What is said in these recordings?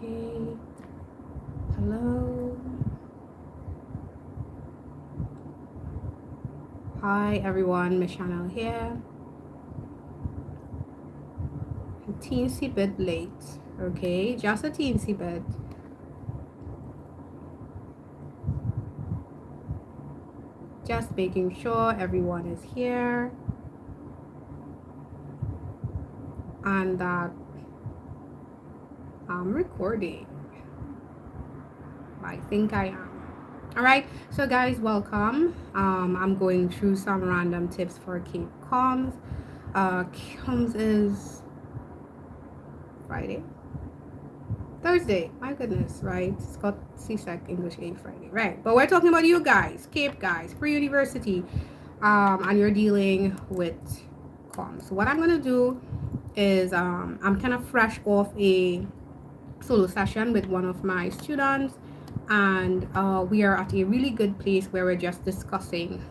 Okay. Hello. Hi everyone, Miss Chanelle here. A teensy bit late. Okay, just a teensy bit. Just making sure everyone is here and that I'm recording. I think I am. All right, so guys, welcome. I'm going through some random tips for Cape Comms. Comms is Friday, Thursday. My goodness, right? Scott CSEC English A Friday, right? But we're talking about you guys, Cape guys, pre-university, and you're dealing with comms. So what I'm gonna do is I'm kind of fresh off a solo session with one of my students, and we are at a really good place where we're just discussing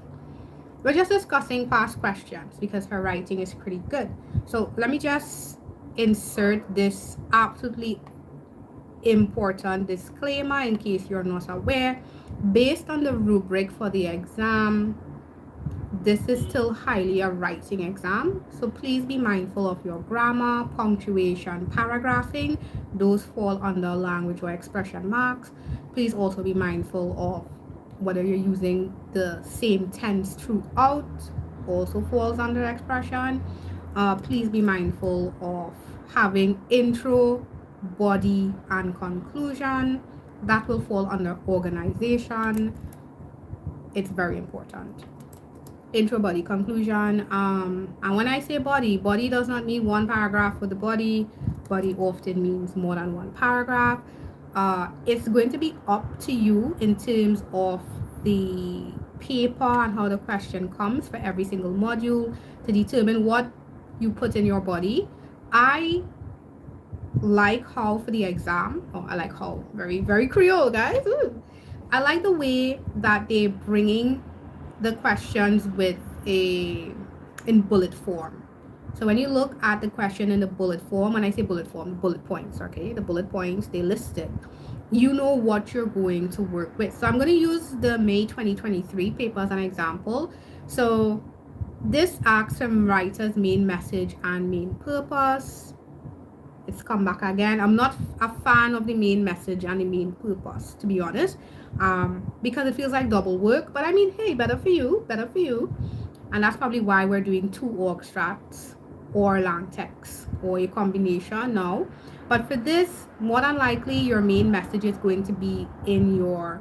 past questions because her writing is pretty good. So let me just insert this absolutely important disclaimer in case you're not aware. Based on the rubric for the exam, this is still highly a writing exam, so please be mindful of your grammar, punctuation, paragraphing. Those fall under language or expression marks. Please also be mindful of whether you're using the same tense throughout, also falls under expression. Please be mindful of having intro, body, and conclusion. That will fall under organization. It's very important. Intro, body, conclusion. And when I say body does not mean one paragraph for the body. Body often means more than one paragraph. It's going to be up to you in terms of the paper and how the question comes for every single module to determine what you put in your body. I like how for the exam, I like how, very, very Creole, guys. Ooh. I like the way that they're bringing the questions with in bullet form. So when you look at the question in the bullet form, when I say bullet form, bullet points, okay, the bullet points, they listed, you know what you're going to work with. So I'm going to use the May 2023 paper as an example. So this asks from writer's main message and main purpose. It's come back again. I'm not a fan of the main message and the main purpose, to be honest, because it feels like double work. But I mean, hey, better for you, and that's probably why we're doing 2 org strats or lang text or a combination now. But for this, more than likely your main message is going to be in your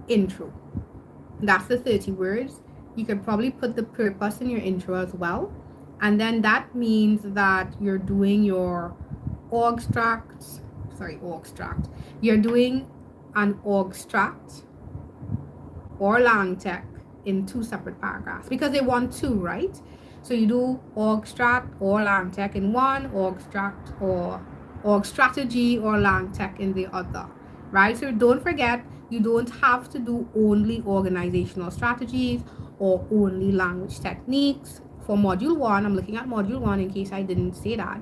intro. That's the 30 words. You could probably put the purpose in your intro as well, and then that means that you're doing your org stract. You're doing an org strat or lang tech in 2 separate paragraphs because they want 2, right? So you do org strat or lang tech in one, org strat or org strategy or lang tech in the other, right? So don't forget, you don't have to do only organizational strategies or only language techniques. For module 1, I'm looking at module 1 in case I didn't say that.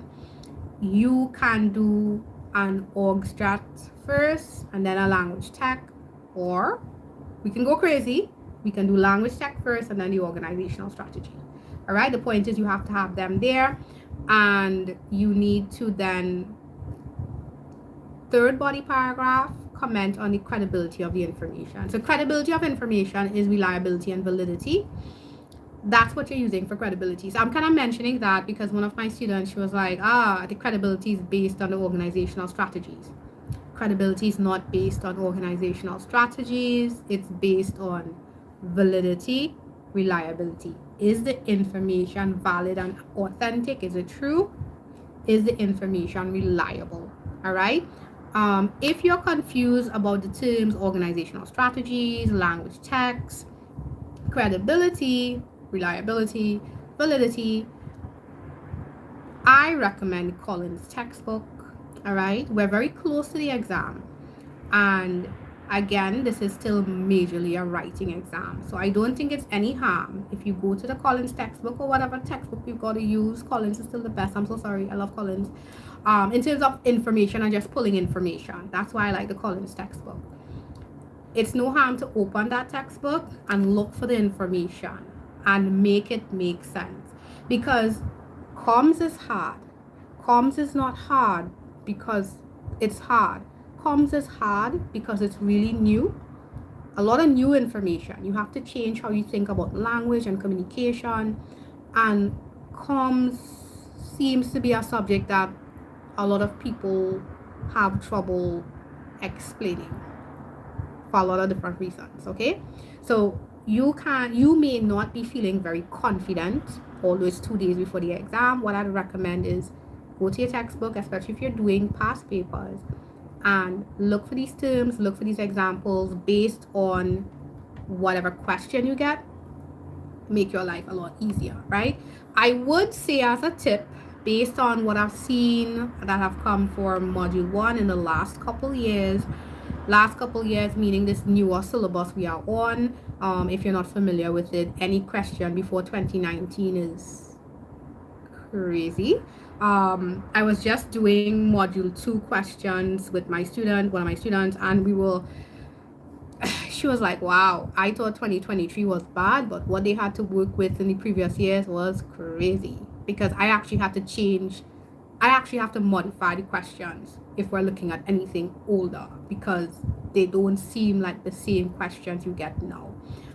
You can do an org strat first and then a language tech, or we can go crazy. We can do language tech first and then the organizational strategy. All right, the point is you have to have them there, and you need to then, third body paragraph, comment on the credibility of the information. So credibility of information is reliability and validity. That's what you're using for credibility. So I'm kind of mentioning that because one of my students, she was like, the credibility is based on the organizational strategies. Credibility is not based on organizational strategies. It's based on validity, reliability. Is the information valid and authentic? Is it true? Is the information reliable? All right. If you're confused about the terms organizational strategies, language text, credibility, reliability, validity, I recommend Collins' textbook. All right, we're very close to the exam, and again, this is still majorly a writing exam, so I don't think it's any harm if you go to the Collins textbook or whatever textbook you've got to use. Collins is still the best. I'm so sorry, I love Collins. in terms of information and just pulling information. That's why I like the Collins textbook. It's no harm to open that textbook and look for the information and make it make sense. Because comms is hard. Comms is not hard because it's hard. Comms is hard because it's really new. A lot of new information. You have to change how you think about language and communication. And comms seems to be a subject that a lot of people have trouble explaining for a lot of different reasons. Okay, so you may not be feeling very confident, although it's 2 days before the exam. What I'd recommend is go to your textbook, especially if you're doing past papers, and look for these terms, look for these examples based on whatever question you get. Make your life a lot easier, right? I would say as a tip, based on what I've seen that have come for module 1 in the last couple years meaning this newer syllabus we are on. If you're not familiar with it, any question before 2019 is crazy. I was just doing module 2 questions with one of my students, and she was like, wow, I thought 2023 was bad, but what they had to work with in the previous years was crazy, because I actually have to modify the questions if we're looking at anything older, because they don't seem like the same questions you get now.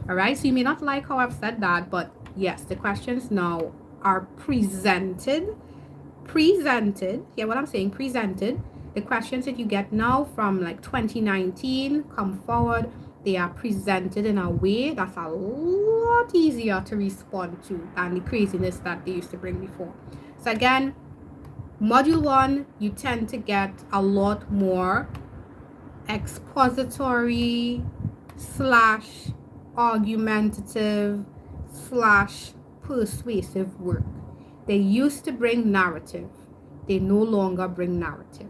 All right, so you may not like how I've said that, but yes, the questions now are presented. Yeah, what I'm saying, presented. The questions that you get now from like 2019 come forward, they are presented in a way that's a lot easier to respond to than the craziness that they used to bring before. So again, module 1, you tend to get a lot more expository / argumentative / persuasive work. They used to bring narrative. They no longer bring narrative.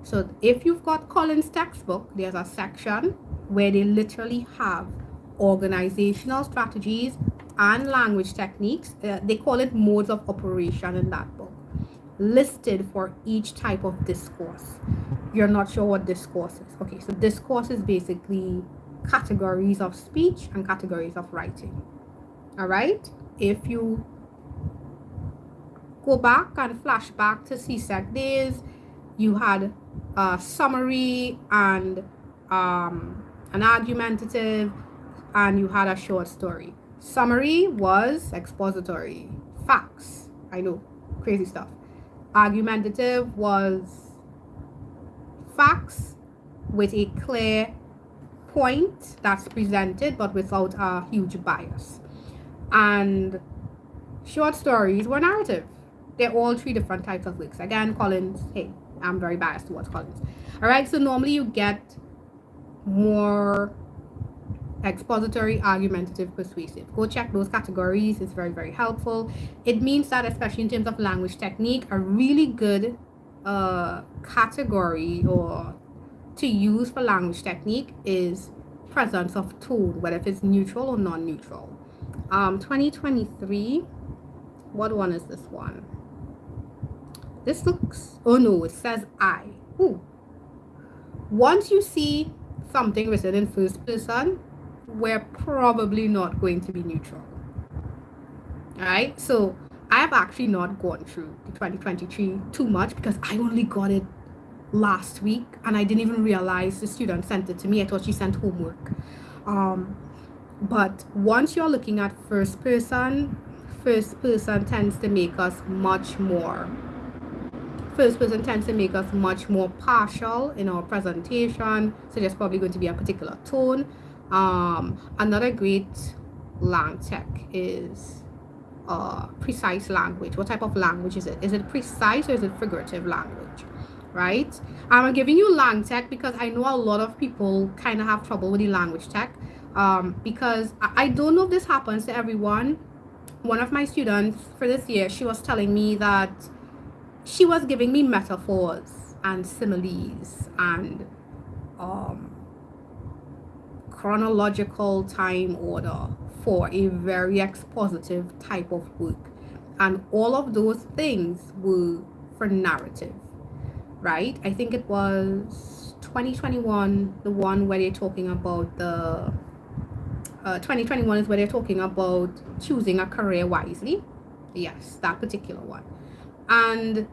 So if you've got Collins' textbook, there's a section where they literally have organizational strategies and language techniques. They call it modes of operation in that book, listed for each type of discourse. You're not sure what discourse is. Okay, so discourse is basically categories of speech and categories of writing. All right? If you go back and flash back to CSEC days, you had a summary and an argumentative, and you had a short story. Summary was expository, facts. I know, crazy stuff. Argumentative was facts with a clear point that's presented but without a huge bias. And short stories were narrative. They're all 3 different types of works. Again, Collins, hey, I'm very biased towards Collins. All right, so normally you get more expository, argumentative, persuasive. Go check those categories. It's very, very helpful. It means that, especially in terms of language technique, a really good category or to use for language technique is presence of tone, whether if it's neutral or non-neutral. 2023, what one is this one? This looks, oh no, it says I. Ooh. Once you see something written in first person, we're probably not going to be neutral. All right, so I have actually not gone through the 2023 too much because I only got it last week and I didn't even realize the student sent it to me. I thought she sent homework. But once you're looking at first person tends to make us much more partial in our presentation, so there's probably going to be a particular tone. Another great lang tech is precise language. What type of language is it? Is it precise or is it figurative language? Right? I'm giving you lang tech because I know a lot of people kind of have trouble with the language tech, because I don't know if this happens to everyone. One of my students for this year, she was telling me that she was giving me metaphors and similes and chronological time order for a very expositive type of work, and all of those things were for narrative. right? I think it was 2021, the one where they're talking about the 2021 is where they're talking about choosing a career wisely. Yes, that particular one. And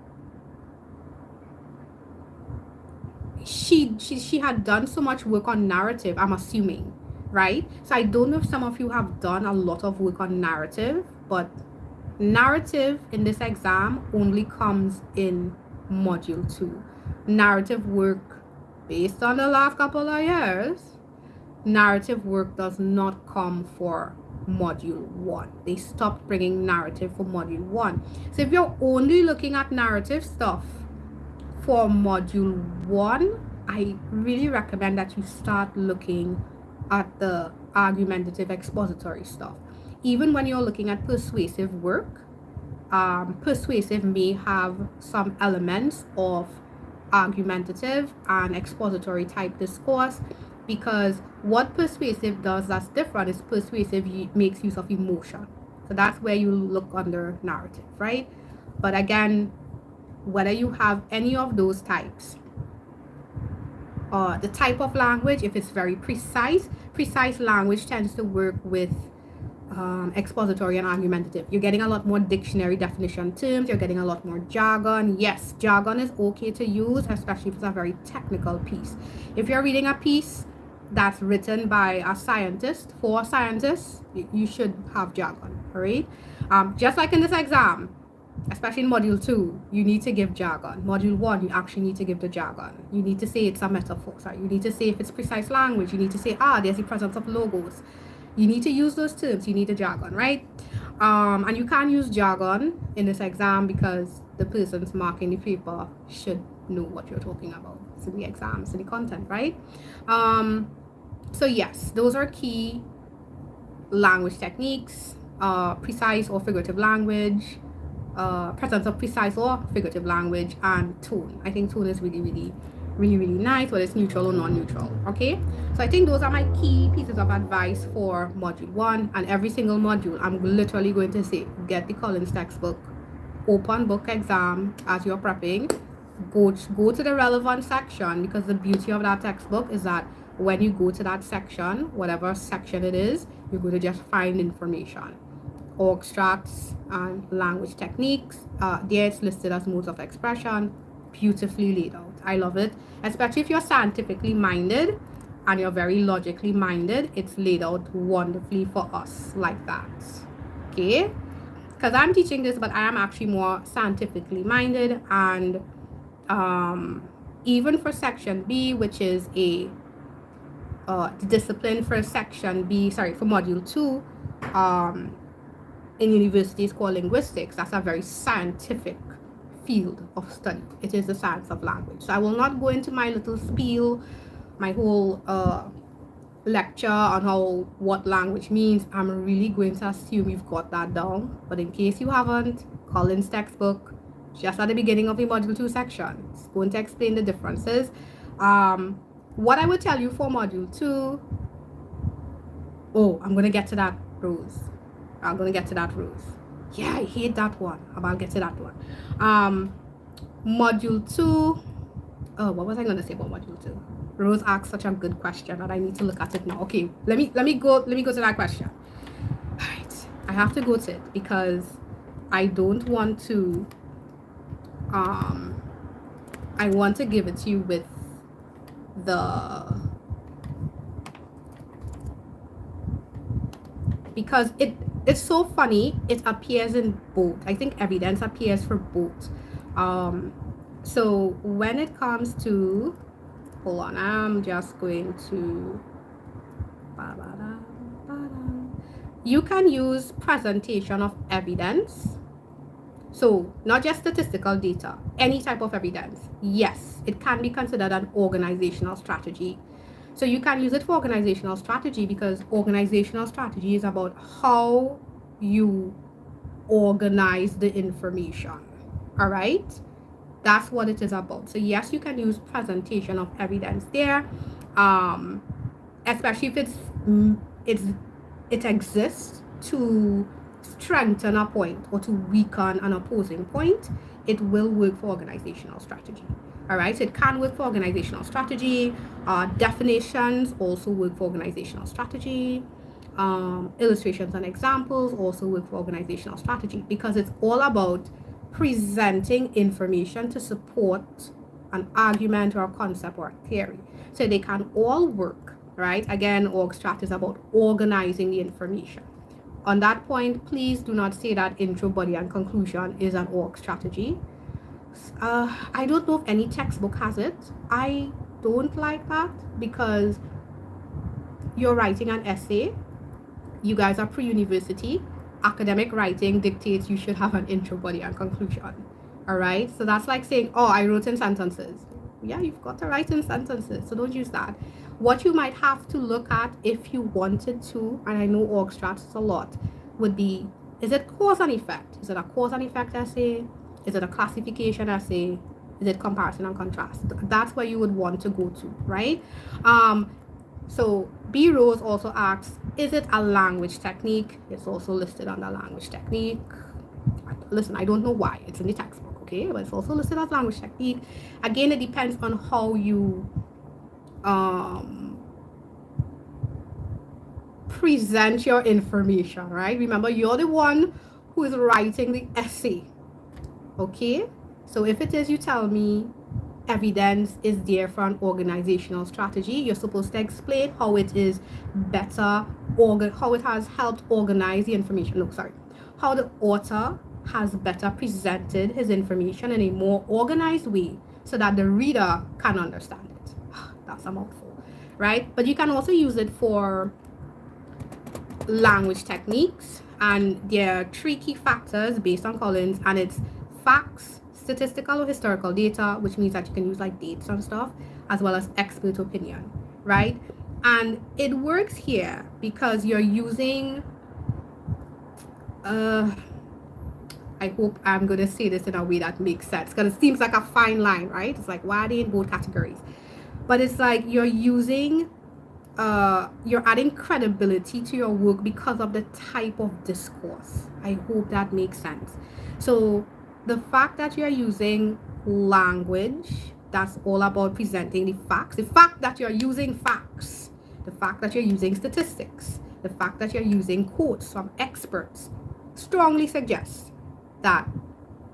she had done so much work on narrative, I'm assuming, right? So I don't know if some of you have done a lot of work on narrative, but narrative in this exam only comes in module 2. Narrative work, based on the last couple of years, narrative work does not come for module 1. They stopped bringing narrative for module 1. So if you're only looking at narrative stuff for module 1, I really recommend that you start looking at the argumentative expository stuff. Even when you're looking at persuasive work, persuasive may have some elements of argumentative and expository type discourse, because what persuasive does that's different is persuasive makes use of emotion. So that's where you look under narrative, right? But again, whether you have any of those types, the type of language, if it's very precise language tends to work with expository and argumentative. You're getting a lot more dictionary definition terms, you're getting a lot more jargon. Yes, jargon is okay to use, especially if it's a very technical piece. If you're reading a piece that's written by a scientist for scientists, you should have jargon, all right? Just like in this exam, especially in module 2, you need to give jargon. Module 1, you actually need to give the jargon. You need to say it's a metaphor. Sorry, you need to say if it's precise language. You need to say, there's the presence of logos. You need to use those terms. You need the jargon, right? And you can't use jargon in this exam because the person's marking the paper should know what you're talking about. It's in the exam, it's in the content, right? So yes, those are key language techniques, precise or figurative language, presence of precise or figurative language, and tone. I think tone is really nice, whether it's neutral or non-neutral. Okay, so I think those are my key pieces of advice for module 1. And every single module I'm literally going to say, get the Collins textbook, open book exam as you're prepping, go to the relevant section, because the beauty of that textbook is that when you go to that section, whatever section it is, you're going to just find information, org structs and language techniques. There it's listed as modes of expression, beautifully laid out. I love it, especially if you're scientifically minded and you're very logically minded. It's laid out wonderfully for us like that. Okay, because I'm teaching this, but I am actually more scientifically minded. And even for section B, which is a discipline for section B, sorry, for module 2, in universities called linguistics, that's a very scientific field of study. It is the science of language. So I will not go into my little spiel, my whole lecture on what language means. I'm really going to assume you've got that down, but in case you haven't, Collins textbook, just at the beginning of the module 2 section, it's going to explain the differences. What I would tell you for module 2, I'm going to get to that, Rose. I'm going to get to that, Rose. Yeah, I hate that one. I'll get to that one. Module 2. What was I going to say about module 2? Rose asked such a good question that I need to look at it now. Okay, let me go to that question. All right, I have to go to it because I don't want to. I want to give it to you with because it's so funny. It appears in both. I think evidence appears for both. So when it comes to, hold on, I'm just going to, you can use presentation of evidence. So not just statistical data, any type of evidence. Yes, it can be considered an organizational strategy. So you can use it for organizational strategy because organizational strategy is about how you organize the information. All right, that's what it is about. So yes, you can use presentation of evidence there, especially if it exists to strengthen a point or to weaken an opposing point. It will work for organizational strategy. All right, so it can work for organizational strategy. Definitions also work for organizational strategy. Illustrations and examples also work for organizational strategy, because it's all about presenting information to support an argument or a concept or a theory. So they can all work, right? Again, org strat is about organizing the information. On that point, please do not say that intro, body, and conclusion is an org strategy. I don't know if any textbook has it. I don't like that, because you're writing an essay. You guys are pre-university. Academic writing dictates you should have an intro, body, and conclusion. All right? So that's like saying, oh, I wrote in sentences. Yeah, you've got to write in sentences. So don't use that. What you might have to look at if you wanted to, and I know org strats a lot, would be, is it cause and effect? Is it a cause and effect essay? Is it a classification essay? Is it comparison and contrast? That's where you would want to go to, right? So B. Rose also asks, is it a language technique? It's also listed under language technique. Listen, I don't know why. It's in the textbook, okay? But it's also listed as language technique. Again, it depends on how you present your information, right? Remember, you're the one who is writing the essay, okay? So if it is, you tell me evidence is there for an organizational strategy, you're supposed to explain how it is better, how it has helped organize the information. No, sorry. How the author has better presented his information in a more organized way so that the reader can understand it. That's a mouthful, right? But you can also use it for language techniques, and there are 3 key factors based on Collins, and it's facts, statistical or historical data, which means that you can use like dates and stuff, as well as expert opinion, right? And it works here because you're using I hope I'm going to say this in a way that makes sense, because it seems like a fine line, right? It's like, why are they in both categories? But it's like you're using you're adding credibility to your work because of the type of discourse. I hope that makes sense. So the fact that you're using language, that's all about presenting the facts. The fact that you're using facts, the fact that you're using statistics, the fact that you're using quotes from experts strongly suggests that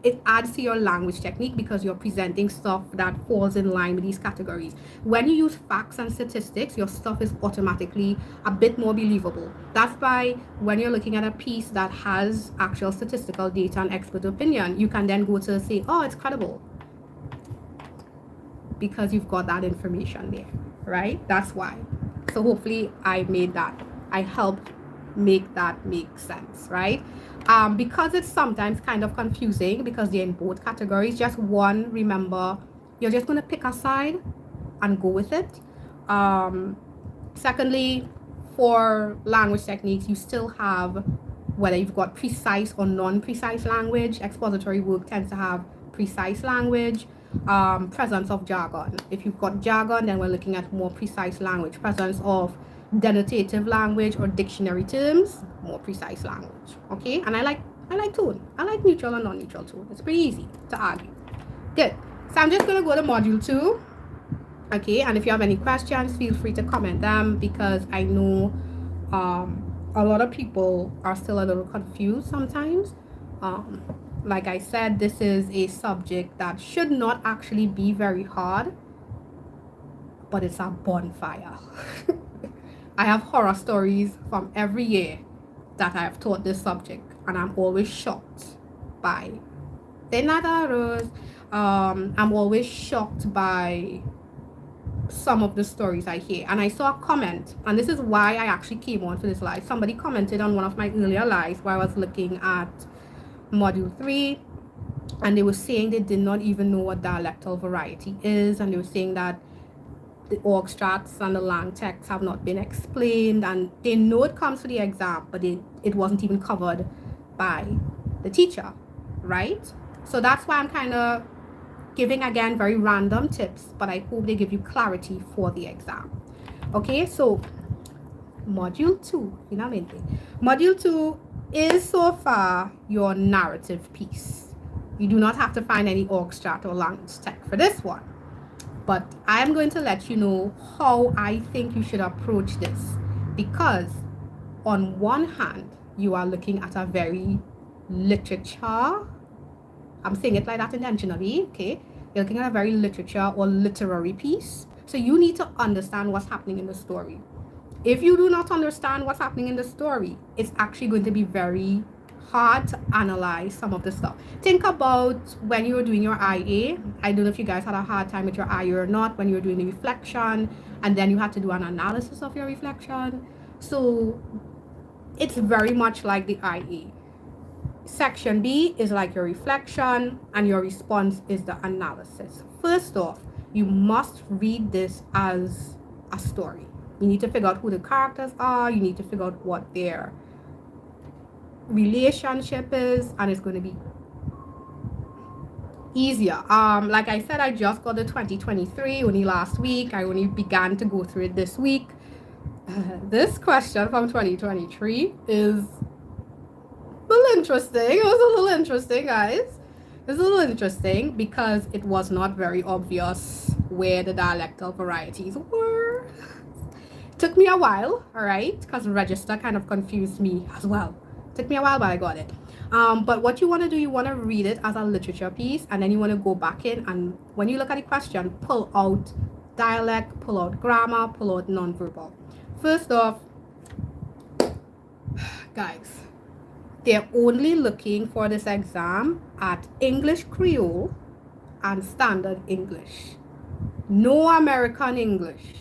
it adds to your language technique, because you're presenting stuff that falls in line with these categories. When you use facts and statistics, your stuff is automatically a bit more believable. That's why when you're looking at a piece that has actual statistical data and expert opinion, you can then go to say, oh, it's credible, because you've got that information there, right? That's why. So hopefully I helped make that make sense, right? Because it's sometimes kind of confusing because they're in both categories, just one, remember, you're just going to pick a side and go with it. Secondly, for language techniques, you still have, whether you've got precise or non-precise language. Expository work tends to have precise language, presence of jargon. If you've got jargon, then we're looking at more precise language. Presence of denotative language or dictionary terms, more precise language. Okay, and I like tone. I like neutral and non-neutral tone. It's pretty easy to argue. Good. So I'm just gonna go to module 2. Okay, and if you have any questions, feel free to comment them, because I know a lot of people are still a little confused sometimes. Like I said, this is a subject that should not actually be very hard, but it's a bonfire. I have horror stories from every year that I have taught this subject, and I'm always shocked by I'm always shocked by some of the stories I hear. And I saw a comment, and this is why I actually came on for this live. Somebody commented on one of my earlier lives where I was looking at module 3, and they were saying they did not even know what dialectal variety is, and they were saying that the org strats and the lang texts have not been explained, and they know it comes for the exam, but it wasn't even covered by the teacher, right? So that's why I'm kind of giving, again, very random tips, but I hope they give you clarity for the exam. Okay, so module 2, finalmente. Module 2 is so far your narrative piece. You do not have to find any org strat or language tech for this one. But I'm going to let you know how I think you should approach this, because on one hand, you are looking at a very literature, I'm saying it like that intentionally, okay? You're looking at a very literature or literary piece. So you need to understand what's happening in the story. If you do not understand what's happening in the story, it's actually going to be very hard to analyze some of the stuff. Think about when you were doing your IA. I don't know if you guys had a hard time with your IA or not, when you were doing the reflection and then you had to do an analysis of your reflection. So it's very much like the IA. Section B is like your reflection and your response is the analysis. First off, you must read this as a story. You need to figure out who the characters are. You need to figure out what their relationship is, and it's going to be easier. Like I said, I just got the 2023 only last week. I only began to go through it this week. This question from 2023 is a little interesting. It was a little interesting, guys. It was a little interesting because it was not very obvious where the dialectal varieties were. Took me a while, all right, because register kind of confused me as well. Took me a while, but I got it. But what you want to do, you want to read it as a literature piece, and then you want to go back in, and when you look at the question, pull out dialect, pull out grammar, pull out nonverbal. First off, guys, they're only looking for this exam at English Creole and Standard English. No American English,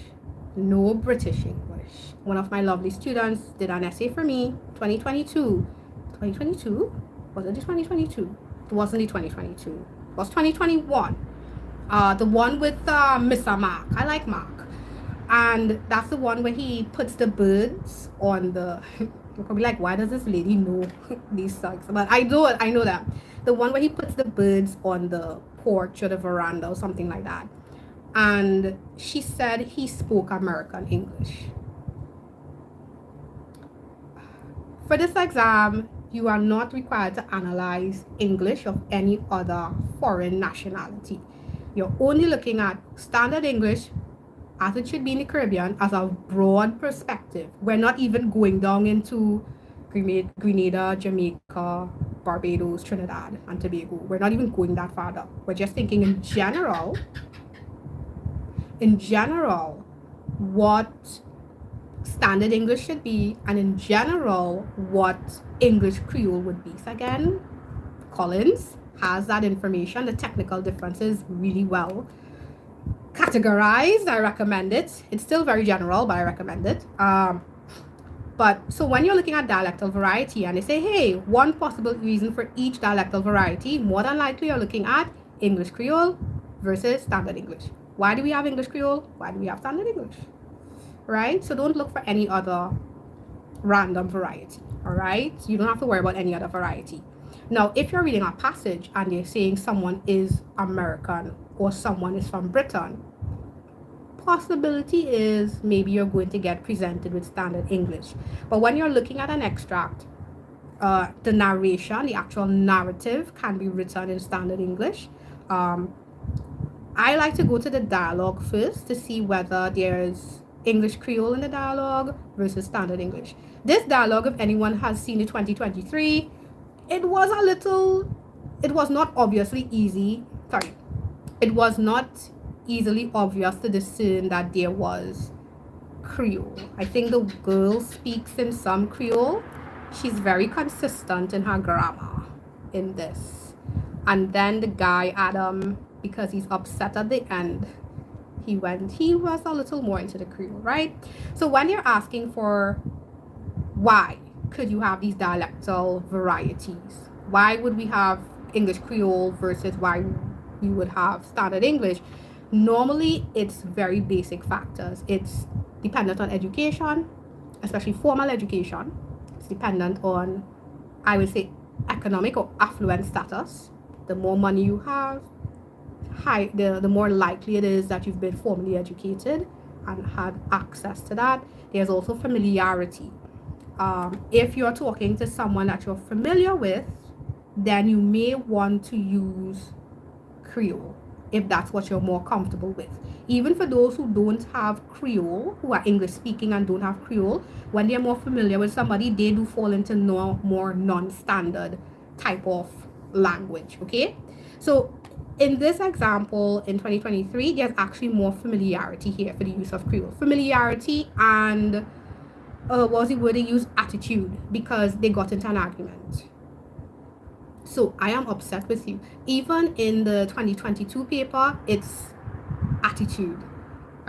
no British English. One of my lovely students did an essay for me, 2022. 2022? Was it the 2022? It wasn't the 2022. It was 2021. The one with Mr. Mark. I like Mark. And that's the one where he puts the birds on the... You're probably like, why does this lady know these songs? But I know that. The one where he puts the birds on the porch or the veranda or something like that. And she said he spoke American English. For this exam, you are not required to analyze English of any other foreign nationality. You're only looking at Standard English, as it should be in the Caribbean, as a broad perspective. We're not even going down into Grenada, Jamaica, Barbados, Trinidad, and Tobago. We're not even going that far down. We're just thinking in general, what Standard English should be, and in general, what English Creole would be. So again, Collins has that information, the technical differences really well categorized. I recommend it. It's still very general, but I recommend it. But so when you're looking at dialectal variety and they say, hey, one possible reason for each dialectal variety, more than likely you're looking at English Creole versus Standard English. Why do we have English Creole? Why do we have Standard English? Right? So don't look for any other random variety. All right? You don't have to worry about any other variety. Now, if you're reading a passage and they're saying someone is American or someone is from Britain, possibility is maybe you're going to get presented with Standard English. But when you're looking at an extract, the narration, the actual narrative can be written in Standard English. I like to go to the dialogue first to see whether there's English Creole in the dialogue versus Standard English. This dialogue, if anyone has seen the 2023, it was not obviously easy. Sorry. It was not easily obvious to discern that there was Creole. I think the girl speaks in some Creole. She's very consistent in her grammar in this. And then the guy, Adam, because he's upset at the end, he was a little more into the Creole, right? So when you're asking for why could you have these dialectal varieties? Why would we have English Creole versus why we would have Standard English? Normally, it's very basic factors. It's dependent on education, especially formal education. It's dependent on, I would say, economic or affluent status. The more money you have, the more likely it is that you've been formally educated and had access to that. There's also familiarity. If you're talking to someone that you're familiar with, then you may want to use Creole. if that's what you're more comfortable with. Even for those who don't have Creole, who are English speaking and don't have Creole, when they're more familiar with somebody, they do fall into more non-standard type of language. Okay, so in this example in 2023, there's actually more familiarity here for the use of Creole. Familiarity and what was the word they used? Attitude, because they got into an argument. So I am upset with you. Even in the 2022 paper, it's attitude.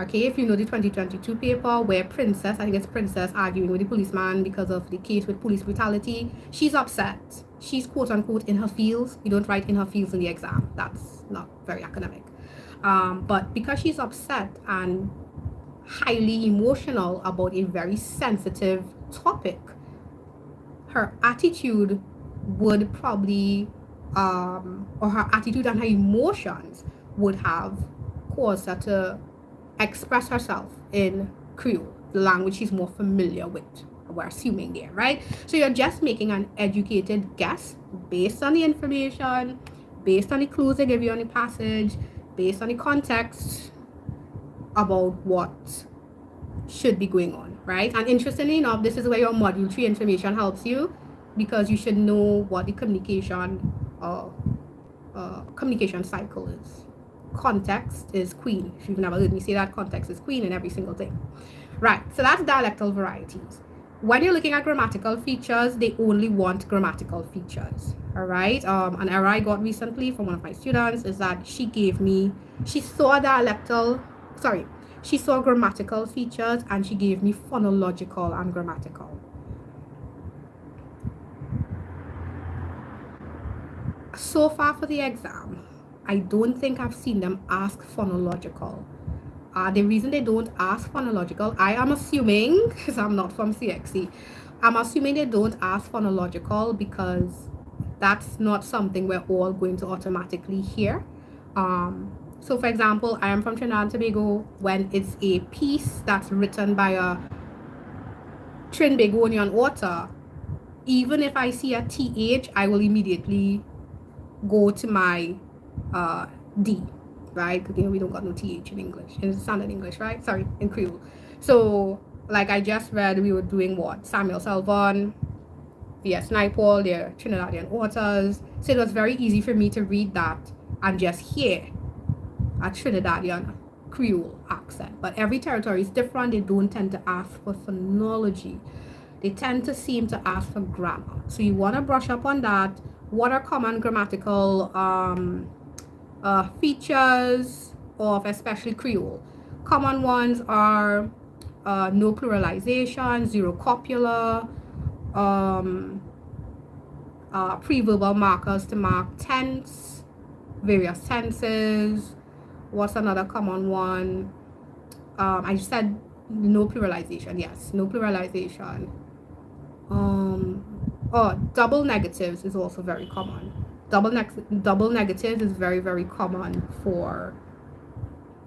Okay, if you know the 2022 paper where Princess, I think it's Princess, arguing with the policeman because of the case with police brutality, she's upset. She's quote unquote in her feels. You don't write in her feels in the exam. That's not very academic. But because she's upset and highly emotional about a very sensitive topic, her attitude would probably or her attitude and her emotions would have caused her to express herself in Creole, the language she's more familiar with. We're assuming there, right? So you're just making an educated guess based on the information, based on the clues they give you on the passage, based on the context about what should be going on, right? And interestingly enough, this is where your module 3 information helps you, because you should know what the communication cycle is. Context is queen. If you've never heard me say that, context is queen in every single thing. Right, so that's dialectal varieties. When you're looking at grammatical features, they only want grammatical features. All right, an error I got recently from one of my students is that she saw grammatical features and she gave me phonological and grammatical. So far for the exam, I don't think I've seen them ask phonological. The reason they don't ask phonological, I am assuming, because I'm not from CXC, I'm assuming they don't ask phonological because that's not something we're all going to automatically hear. So for example, I am from Trinidad and Tobago. When it's a piece that's written by a Trinbagonian author, even if I see a TH, I will immediately go to my D, right? Because we don't got no TH in English, in standard English, right? Sorry, in Creole. So, like I just read, we were doing what? Samuel Selvon, V.S. Naipaul, they're Trinidadian authors. So it was very easy for me to read that and just hear a Trinidadian Creole accent. But every territory is different. They don't tend to ask for phonology. They tend to seem to ask for grammar. So you want to brush up on that. What are common grammatical features of especially Creole? Common ones are no pluralization, zero copula, preverbal markers to mark tense, various tenses. What's another common one? I said no pluralization. Yes, no pluralization. Double negatives is also very common. Double negatives is very, very common for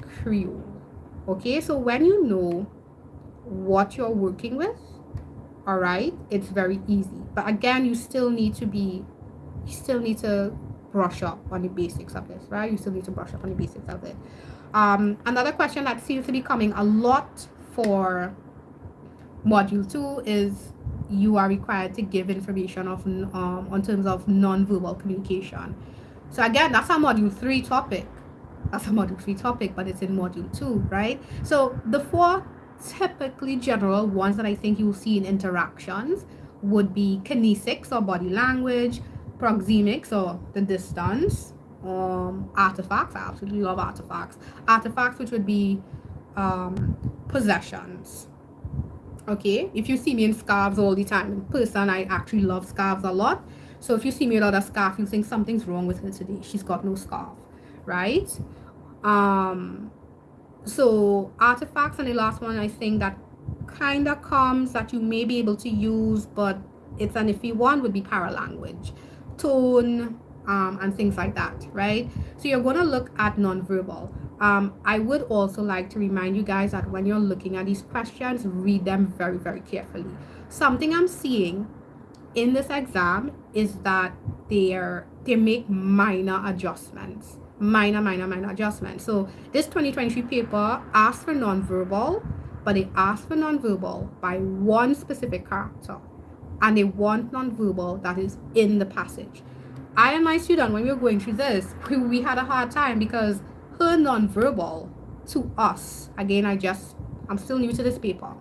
Creole. Okay, so when you know what you're working with, all right, it's very easy. But again, you still need to brush up on the basics of this, right? You still need to brush up on the basics of it. Another question that seems to be coming a lot for module 2 is you are required to give information of on terms of non-verbal communication. So again, that's a module 3 topic. That's a module 3 topic, but it's in module 2, right? So the 4 typically general ones that I think you'll see in interactions would be kinesics or body language, proxemics or the distance, artifacts. I absolutely love artifacts. Artifacts, which would be possessions. Okay, if you see me in scarves all the time, in person, I actually love scarves a lot. So if you see me without a scarf, you think something's wrong with her today. She's got no scarf, right? So artifacts, and the last one I think that kind of comes that you may be able to use, but it's an iffy one, would be paralanguage, tone, and things like that, right? So you're going to look at nonverbal. I would also like to remind you guys that when you're looking at these questions, read them very, very carefully. Something I'm seeing in this exam is that they make minor adjustments minor adjustment. So this 2023 paper asked for nonverbal, but they asked for nonverbal by one specific character, and they want nonverbal that is in the passage. I and my student, when we were going through this, we had a hard time because her nonverbal to us, again, I'm still new to this paper.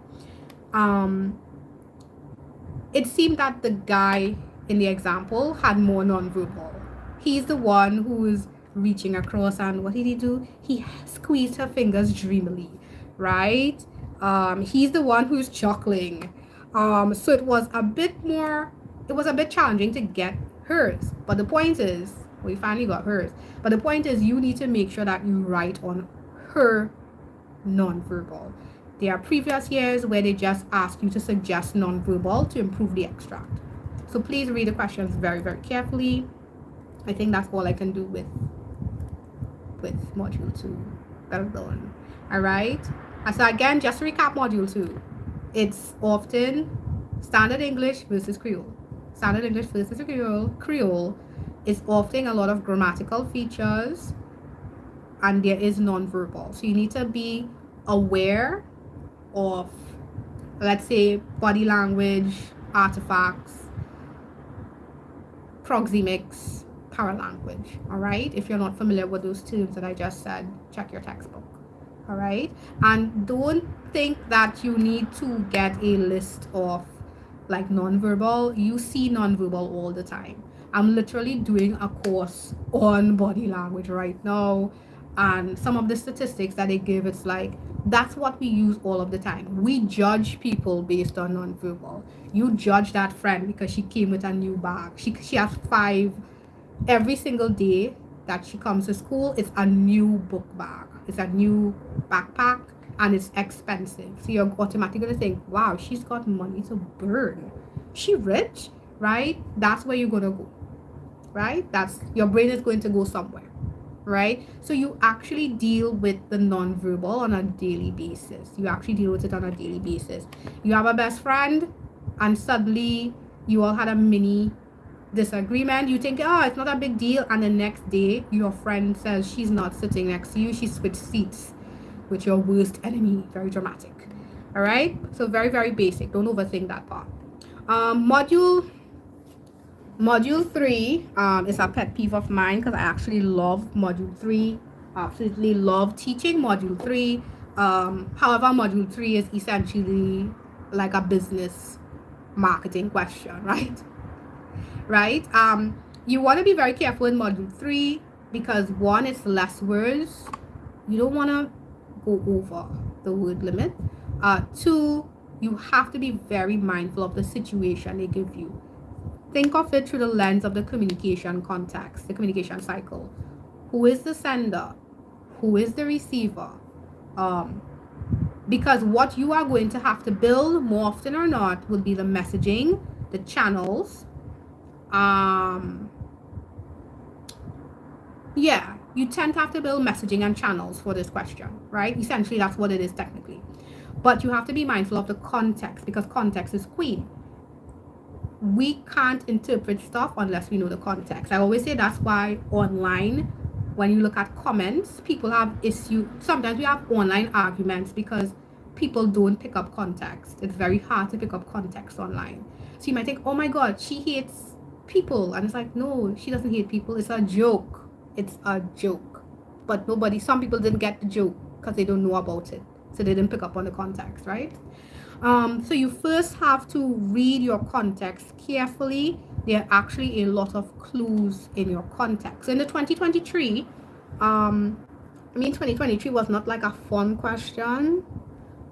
It seemed that the guy in the example had more nonverbal. He's the one who's reaching across, and what did he do? He squeezed her fingers dreamily, right? He's the one who's chuckling. So it was a bit challenging to get hers. But the point is, we finally got hers. But the point is, you need to make sure that you write on her nonverbal. There are previous years where they just ask you to suggest nonverbal to improve the extract. So please read the questions very, very carefully. I think that's all I can do with module 2. Well done. All right. So again, just to recap module 2, it's often standard English versus Creole. Standard English versus Creole. Creole is often a lot of grammatical features, and there is nonverbal. So you need to be aware of, let's say, body language, artifacts, proxemics, paralanguage. All right. If you're not familiar with those terms that I just said, check your textbook. All right. And don't think that you need to get a list of like nonverbal. You see nonverbal all the time. I'm literally doing a course on body language right now, and some of the statistics that they give, it's like that's what we use all of the time. We judge people based on nonverbal. You judge that friend because she came with a new bag. She has 5 every single day that she comes to school. It's a new book bag. It's a new backpack, and it's expensive. So you're automatically going to think, wow, she's got money to burn. She rich, right? That's where you're going to go, right? That's your brain is going to go somewhere, right? So you actually deal with the nonverbal on a daily basis. You actually deal with it on a daily basis. You have a best friend, and suddenly you all had a mini disagreement. You think, oh, it's not a big deal, and the next day your friend says she's not sitting next to you, she switched seats with your worst enemy. Very dramatic. All right, so very, very basic. Don't overthink that part. Module 3 is a pet peeve of mine because I actually love module 3. Absolutely love teaching module 3. However, module 3 is essentially like a business marketing question, right? You want to be very careful in module 3 because 1, it's less words. You don't want to go over the word limit. 2, you have to be very mindful of the situation they give you. Think of it through the lens of the communication context, the communication cycle. Who is the sender? Who is the receiver? Because what you are going to have to build more often or not will be the messaging, the channels. You tend to have to build messaging and channels for this question, right? Essentially, that's what it is technically. But you have to be mindful of the context because context is queen. We can't interpret stuff unless we know the context. I always say that's why online, when you look at comments, people have issues. Sometimes we have online arguments because people don't pick up context. It's very hard to pick up context online. So you might think, oh my God, she hates people. And it's like, no, she doesn't hate people. It's a joke. It's a joke. But some people didn't get the joke because they don't know about it. So they didn't pick up on the context, right? So you first have to read your context carefully. There are actually a lot of clues in your context. In the 2023, 2023 was not like a fun question,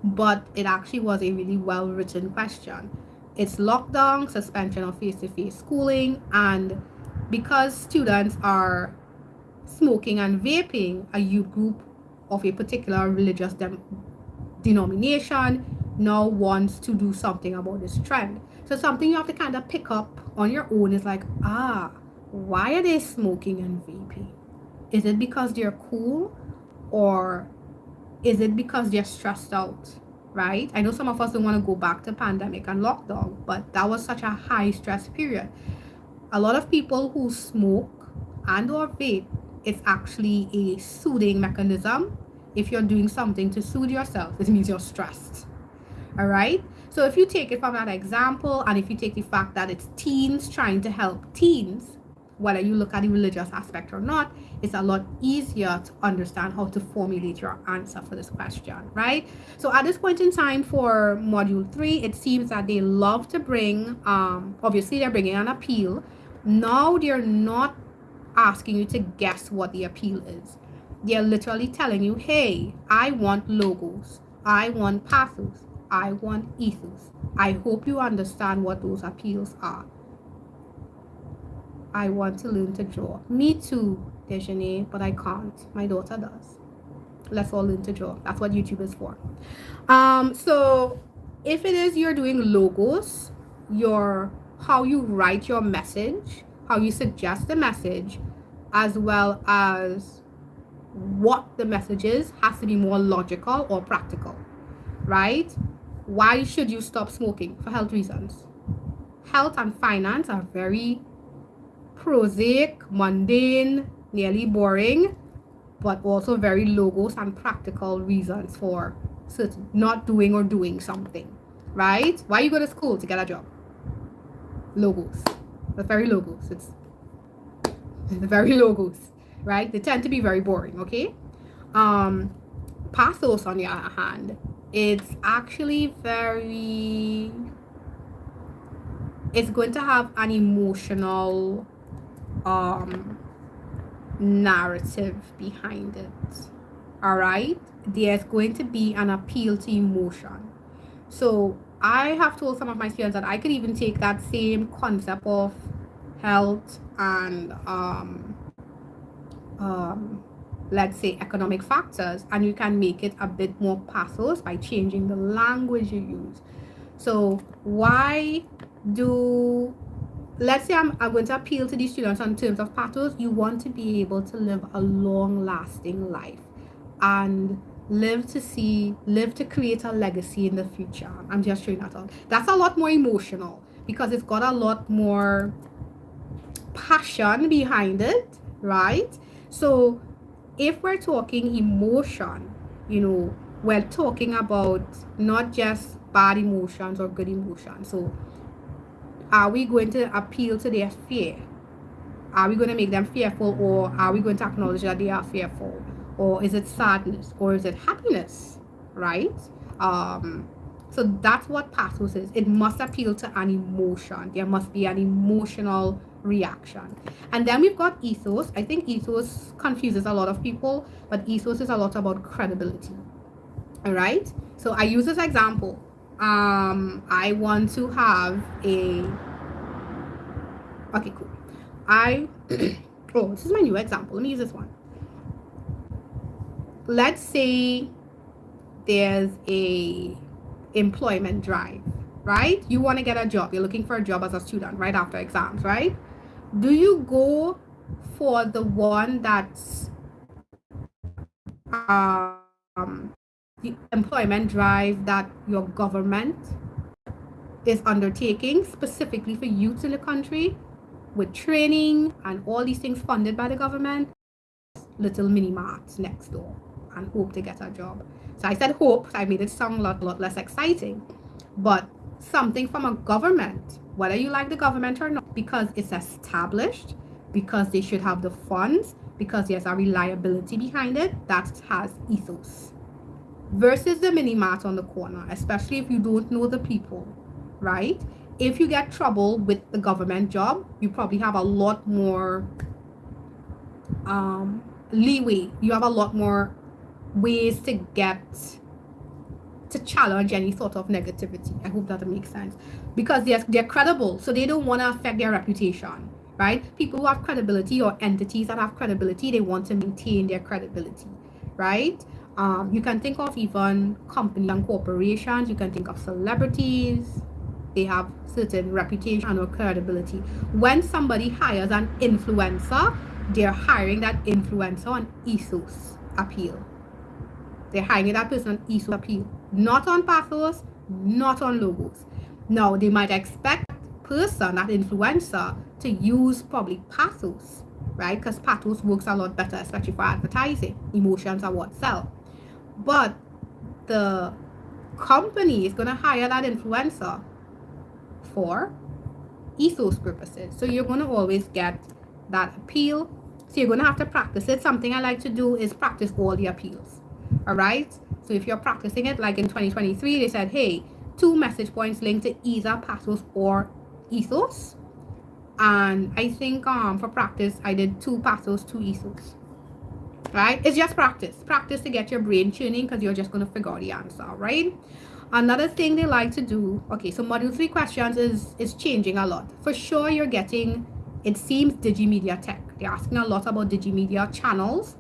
but it actually was a really well-written question. It's lockdown, suspension of face-to-face schooling, and because students are smoking and vaping, a youth group of a particular religious denomination now wants to do something about this trend. So something you have to kind of pick up on your own is like, why are they smoking and vaping? Is it because they're cool, or is it because they're stressed out, right? I know some of us don't want to go back to pandemic and lockdown, but that was such a high stress period. A lot of people who smoke and or vape it's actually a soothing mechanism. If you're doing something to soothe yourself, it means you're stressed. All right. So if you take it from that example, and if you take the fact that it's teens trying to help teens, whether you look at the religious aspect or not, it's a lot easier to understand how to formulate your answer for this question, right? So at this point in time for module 3, it seems that they love to bring, obviously they're bringing an appeal. Now they're not asking you to guess what the appeal is. They're literally telling you, hey, I want logos, I want pathos, I want ethos. I hope you understand what those appeals are. I want to learn to draw. Me too, Dejeuner, but I can't. My daughter does. Let's all learn to draw. That's what YouTube is for. So if it is you're doing logos, how you write your message, how you suggest the message, as well as what the message is, has to be more logical or practical, right? Why should you stop smoking? For health reasons. Health and finance are very prosaic, mundane, nearly boring, but also very logos and practical reasons for certain not doing or doing something, right? Why you go to school? To get a job. Logos. That's very logos. It's very logos, right? They tend to be very boring, okay? Pathos, on the other hand, it's actually it's going to have an emotional narrative behind it. All right, there's going to be an appeal to emotion. So I have told some of my students that I could even take that same concept of health and let's say economic factors, and you can make it a bit more pathos by changing the language you use. So let's say I'm going to appeal to these students in terms of pathos. You want to be able to live a long lasting life and live to create a legacy in the future. I'm just showing that out. That's a lot more emotional because it's got a lot more passion behind it, right? So if we're talking emotion, we're talking about not just bad emotions or good emotions. So are we going to appeal to their fear? Are we going to make them fearful, or are we going to acknowledge that they are fearful? Or is it sadness, or is it happiness, right? So that's what pathos is. It must appeal to an emotion. There must be an emotional reaction. And then we've got ethos. I think ethos confuses a lot of people, but ethos is a lot about credibility. All right. So I use this example. I want to have okay, cool. This is my new example. Let me use this one. Let's say there's a employment drive, right? You want to get a job. You're looking for a job as a student right after exams, right? Do you go for the one that's the employment drive that your government is undertaking specifically for youth in the country, with training and all these things funded by the government? Little mini marts next door and hope to get a job. So I said hope. I made it sound a lot less exciting, but something from a government, whether you like the government or not, because it's established, because they should have the funds, because there's a reliability behind it, that has ethos. Versus the mini mart on the corner, especially if you don't know the people, right? If you get trouble with the government job, you probably have a lot more leeway. You have a lot more ways to challenge any sort of negativity. I hope that makes sense, because they're credible, so they don't want to affect their reputation, right? People who have credibility, or entities that have credibility, they want to maintain their credibility, right? You can think of even companies and corporations. You can think of celebrities. They have certain reputation or credibility. When somebody hires an influencer, they're hiring that influencer on ethos appeal. They're hiring that person on ethos appeal, not on pathos, not on logos. Now, they might expect that person, that influencer, to use probably pathos, right? Because pathos works a lot better, especially for advertising. Emotions are what sell. But the company is going to hire that influencer for ethos purposes. So you're going to always get that appeal. So you're going to have to practice it. Something I like to do is practice all the appeals. All right. So if you're practicing it, like in 2023, they said, hey, 2 message points linked to either pathos or ethos. And I think for practice, I did 2 pathos, 2 ethos. Right? It's just practice to get your brain tuning, because you're just going to figure out the answer, right? Another thing they like to do, okay, so module 3 questions is changing a lot. For sure, you're getting, it seems, digimedia tech. They're asking a lot about digimedia channels.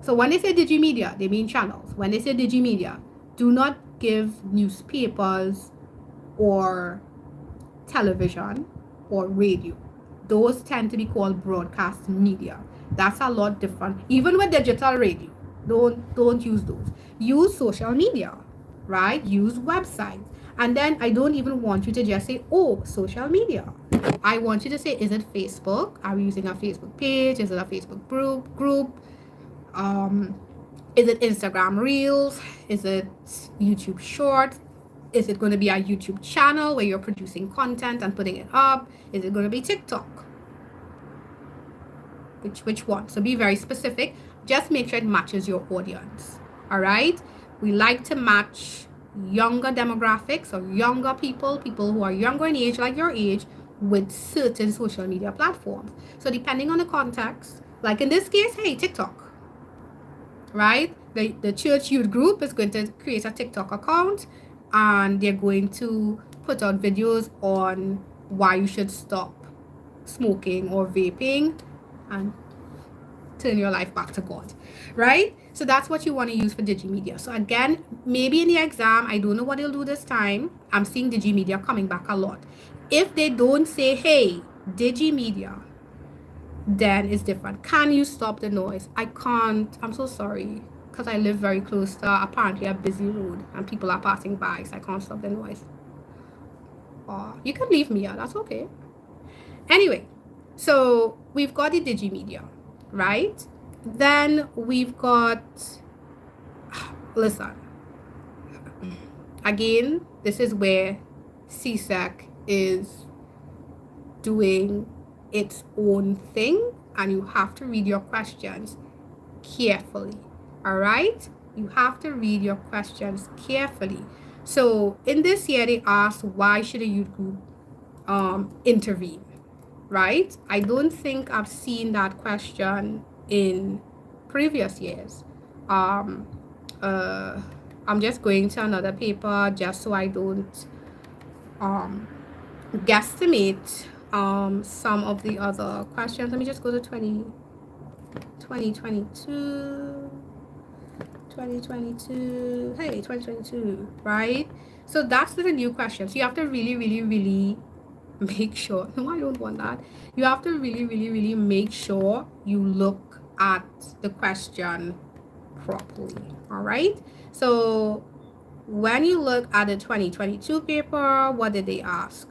So when they say digimedia, they mean channels. When they say digimedia, do not give newspapers or television or radio. Those tend to be called broadcast media. That's a lot different. Even with digital radio, don't use those. Use social media, right? Use websites. And then I don't even want you to just say, oh, social media. I want you to say, is it Facebook? Are we using a Facebook page? Is it a Facebook group? Um, is it Instagram Reels? Is it YouTube Shorts? Is it going to be a YouTube channel where you're producing content and putting it up? Is it going to be TikTok? Which one? So be very specific. Just make sure it matches your audience. All right. We like to match younger demographics, or younger people who are younger in age, like your age, with certain social media platforms. So depending on the context, like in this case, hey, TikTok, right? The church youth group is going to create a TikTok account, and they're going to put out videos on why you should stop smoking or vaping and turn your life back to God, right? So that's what you want to use for digimedia. So again, maybe in the exam, I don't know what they'll do this time. I'm seeing digimedia coming back a lot. If they don't say, hey, digimedia, then it's different. Can you stop the noise? I can't. I'm so sorry, because I live very close to apparently a busy road and people are passing by, so I can't stop the noise. You can leave me out. That's okay. Anyway, so we've got the digimedia, right? Then we've got, listen, again, this is where CSEC is doing its own thing, and you have to read your questions carefully. All right, you have to read your questions carefully. So in this year, they asked, why should a youth group intervene, right? I don't think I've seen that question in previous years. I'm just going to another paper just so I don't guesstimate some of the other questions. Let me just go to 2022. Hey, 2022, right? So that's the new question. So you have to really make sure, no, I don't want that. You have to really make sure you look at the question properly. All right. So when you look at the 2022 paper, what did they ask?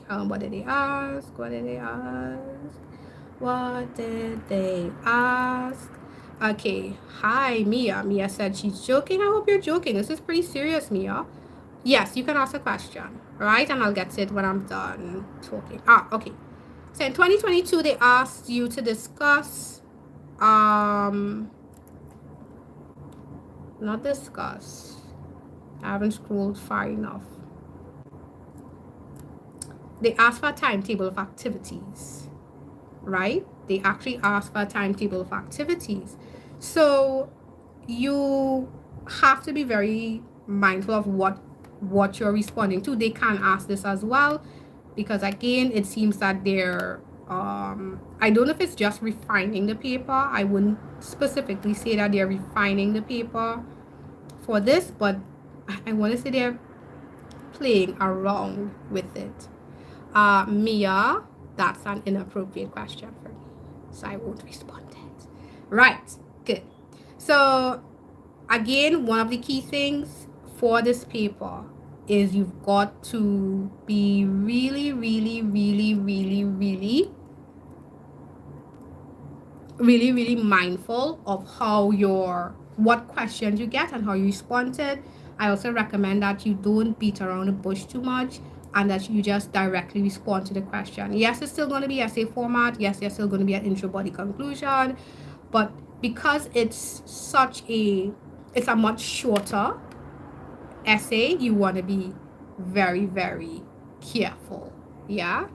What did they ask? Okay. Hi, Mia. Mia said she's joking. I hope you're joking. This is pretty serious, Mia. Yes, you can ask a question, right? And I'll get to it when I'm done talking. Okay. So in 2022, they asked you to discuss, not discuss. I haven't scrolled far enough. They asked for a timetable of activities, right? They actually asked for a timetable of activities. So you have to be very mindful of what you're responding to. They can ask this as well, because again, it seems that they're I don't know if it's just refining the paper. I wouldn't specifically say that they're refining the paper for this, but I want to say they're playing around with it. Mia, that's an inappropriate question for me, so I won't respond to it. Right, good. So again, one of the key things for this paper is you've got to be really really, really mindful of what questions you get and how you responded. I also recommend that you don't beat around the bush too much and that you just directly respond to the question. Yes, it's still going to be essay format. Yes, there's still going to be an intro, body, conclusion. But because it's a much shorter essay, you want to be very, very careful. Yeah.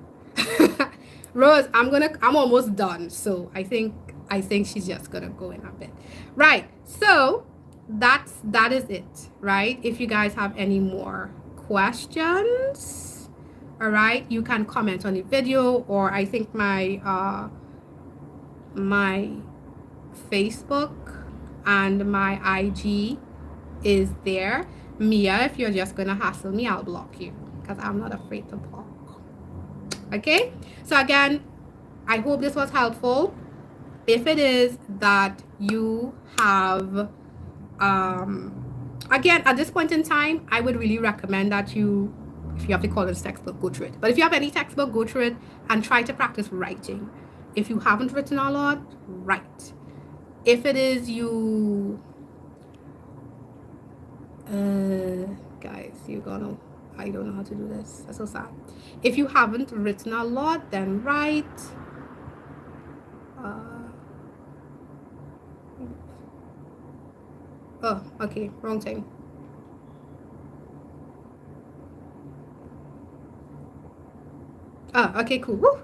Rose, I'm almost done. So I think she's just gonna go in a bit. Right. So that is it, right? If you guys have any more questions, all right, you can comment on the video, or I think my Facebook and my IG is there. Mia, if you're just gonna hassle me, I'll block you because I'm not afraid to talk. Okay, so again, I hope this was helpful. If it is that you have again, at this point in time, I would really recommend that if you have to call this textbook, go through it. But if you have any textbook, go through it and try to practice writing. If you haven't written a lot, write. If it is you guys, I don't know how to do this. That's so sad. If you haven't written a lot, then write. Oh, okay, wrong thing. Oh, okay, cool. Woo.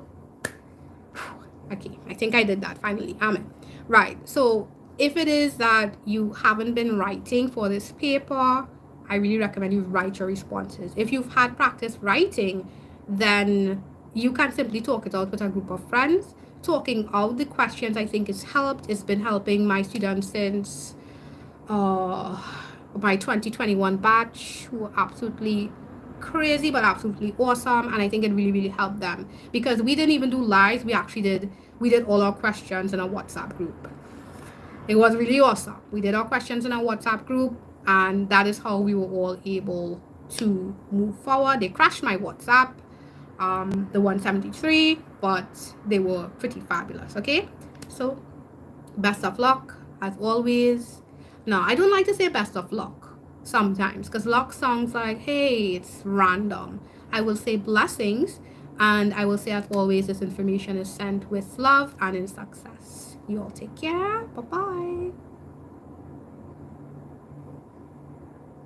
Okay, I think I did that finally. Amen. Right. So if it is that you haven't been writing for this paper, I really recommend you write your responses. If you've had practice writing, then you can simply talk it out with a group of friends. Talking out the questions, I think, has helped. It's been helping my students since my 2021 batch, who are absolutely crazy but absolutely awesome, and I think it really, really helped them because we didn't even do lives. We did all our questions in a WhatsApp group. It was really awesome. We did our questions in a WhatsApp group, and that is how we were all able to move forward. They crashed my WhatsApp, the 173, but they were pretty fabulous. Okay, so best of luck as always. Now, I don't like to say best of luck sometimes because luck sounds like, hey, it's random. I will say blessings, and I will say, as always, this information is sent with love and in success. You all take care. Bye bye.